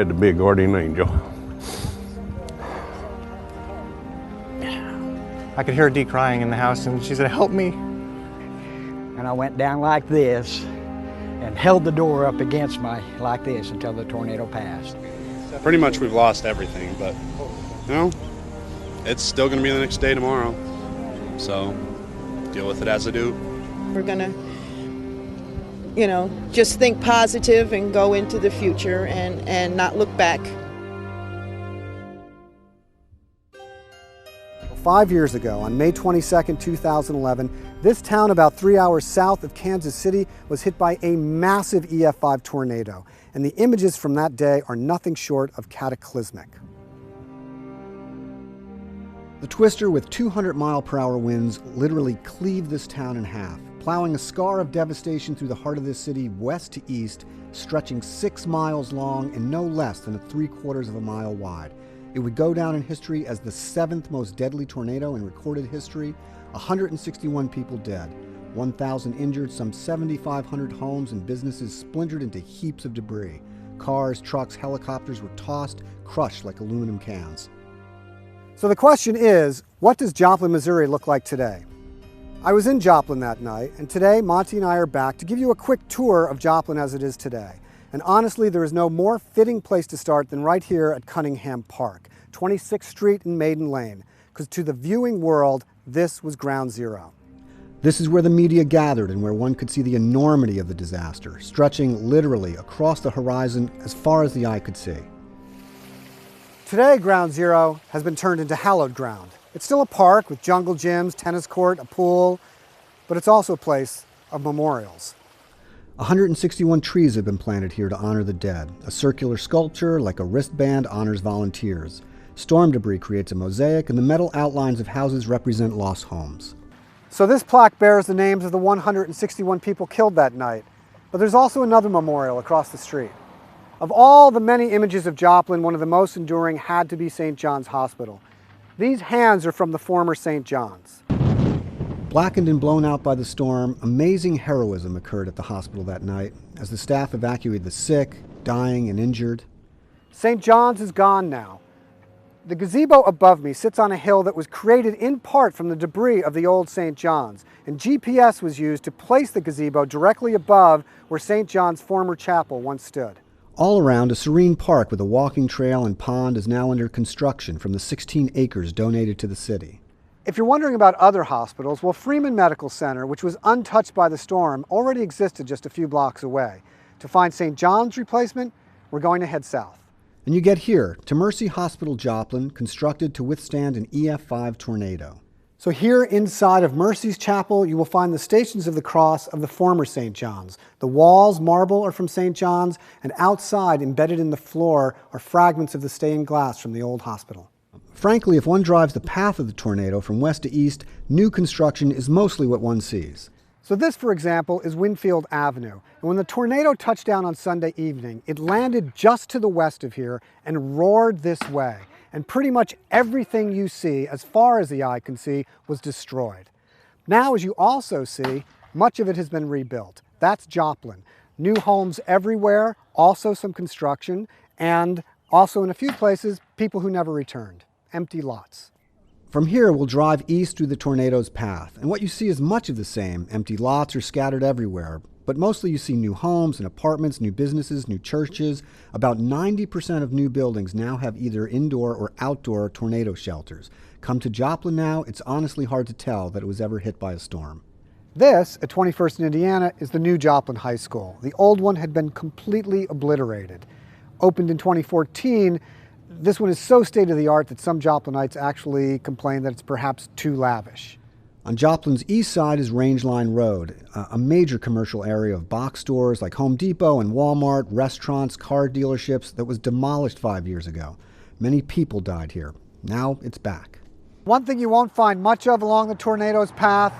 had to be a guardian angel. I could hear Dee crying in the house, and she said, "Help me." And I went down like this and held the door up against me like this until the tornado passed. Pretty much we've lost everything, but you know, it's still going to be the next day tomorrow. So deal with it as I do. We're going to, you know, just think positive and go into the future and not look back. 5 years ago, on May 22nd, 2011, this town about 3 hours south of Kansas City was hit by a massive EF5 tornado, and the images from that day are nothing short of cataclysmic. The twister with 200-mile-per-hour winds literally cleaved this town in half, plowing a scar of devastation through the heart of this city west to east, stretching 6 miles long and no less than 3/4 of a mile wide. It would go down in history as the 7th most deadly tornado in recorded history. 161 people dead, 1,000 injured, some 7,500 homes and businesses splintered into heaps of debris. Cars, trucks, helicopters were tossed, crushed like aluminum cans. So the question is, what does Joplin, Missouri look like today? I was in Joplin that night, and today Monty and I are back to give you a quick tour of Joplin as it is today. And honestly, there is no more fitting place to start than right here at Cunningham Park, 26th Street and Maiden Lane, because to the viewing world, this was ground zero. This is where the media gathered and where one could see the enormity of the disaster, stretching literally across the horizon as far as the eye could see. Today, ground zero has been turned into hallowed ground. It's still a park with jungle gyms, tennis court, a pool, but it's also a place of memorials. 161 trees have been planted here to honor the dead. A circular sculpture, like a wristband, honors volunteers. Storm debris creates a mosaic, and the metal outlines of houses represent lost homes. So this plaque bears the names of the 161 people killed that night, but there's also another memorial across the street. Of all the many images of Joplin, one of the most enduring had to be St. John's Hospital. These hands are from the former St. John's. Blackened and blown out by the storm, amazing heroism occurred at the hospital that night as the staff evacuated the sick, dying, and injured. St. John's is gone now. The gazebo above me sits on a hill that was created in part from the debris of the old St. John's, and GPS was used to place the gazebo directly above where St. John's former chapel once stood. All around, a serene park with a walking trail and pond is now under construction from the 16 acres donated to the city. If you're wondering about other hospitals, well, Freeman Medical Center, which was untouched by the storm, already existed just a few blocks away. To find St. John's replacement, we're going to head south. And you get here, to Mercy Hospital Joplin, constructed to withstand an EF5 tornado. So here inside of Mercy's Chapel, you will find the Stations of the Cross of the former St. John's. The walls, marble, are from St. John's, and outside, embedded in the floor, are fragments of the stained glass from the old hospital. Frankly, if one drives the path of the tornado from west to east, new construction is mostly what one sees. So this, for example, is Winfield Avenue. And when the tornado touched down on Sunday evening, it landed just to the west of here and roared this way. And pretty much everything you see, as far as the eye can see, was destroyed. Now, as you also see, much of it has been rebuilt. That's Joplin. New homes everywhere, also some construction, and also in a few places, people who never returned. Empty lots. From here, we'll drive east through the tornado's path, and what you see is much of the same. Empty lots are scattered everywhere, but mostly you see new homes and apartments, new businesses, new churches. About 90% of new buildings now have either indoor or outdoor tornado shelters. Come to Joplin now, it's honestly hard to tell that it was ever hit by a storm. This, at 21st in Indiana, is the new Joplin High School. The old one had been completely obliterated. Opened in 2014, this one is so state-of-the-art that some Joplinites actually complain that it's perhaps too lavish. On Joplin's east side is Range Line Road, a major commercial area of box stores like Home Depot and Walmart, restaurants, car dealerships that was demolished 5 years ago. Many people died here. Now it's back. One thing you won't find much of along the tornado's path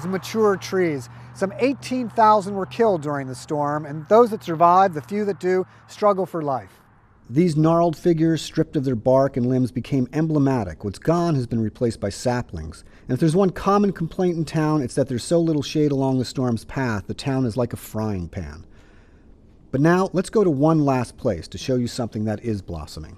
is mature trees. Some 18,000 were killed during the storm, and those that survived, the few that do, struggle for life. These gnarled figures, stripped of their bark and limbs, became emblematic. What's gone has been replaced by saplings. And if there's one common complaint in town, it's that there's so little shade along the storm's path, the town is like a frying pan. But now, let's go to one last place to show you something that is blossoming.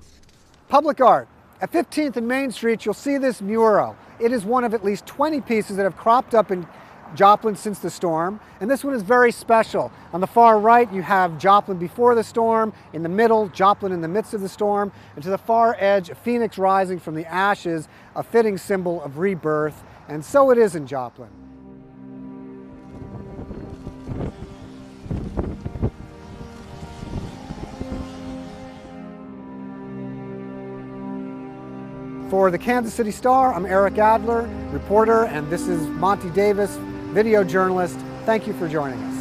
Public art. At 15th and Main Street, you'll see this mural. It is one of at least 20 pieces that have cropped up in Joplin since the storm, and this one is very special. On the far right, you have Joplin before the storm. In the middle, Joplin in the midst of the storm. And to the far edge, a phoenix rising from the ashes, a fitting symbol of rebirth. And so it is in Joplin. For the Kansas City Star, I'm Eric Adler, reporter, and this is Monty Davis, video journalist. Thank you for joining us.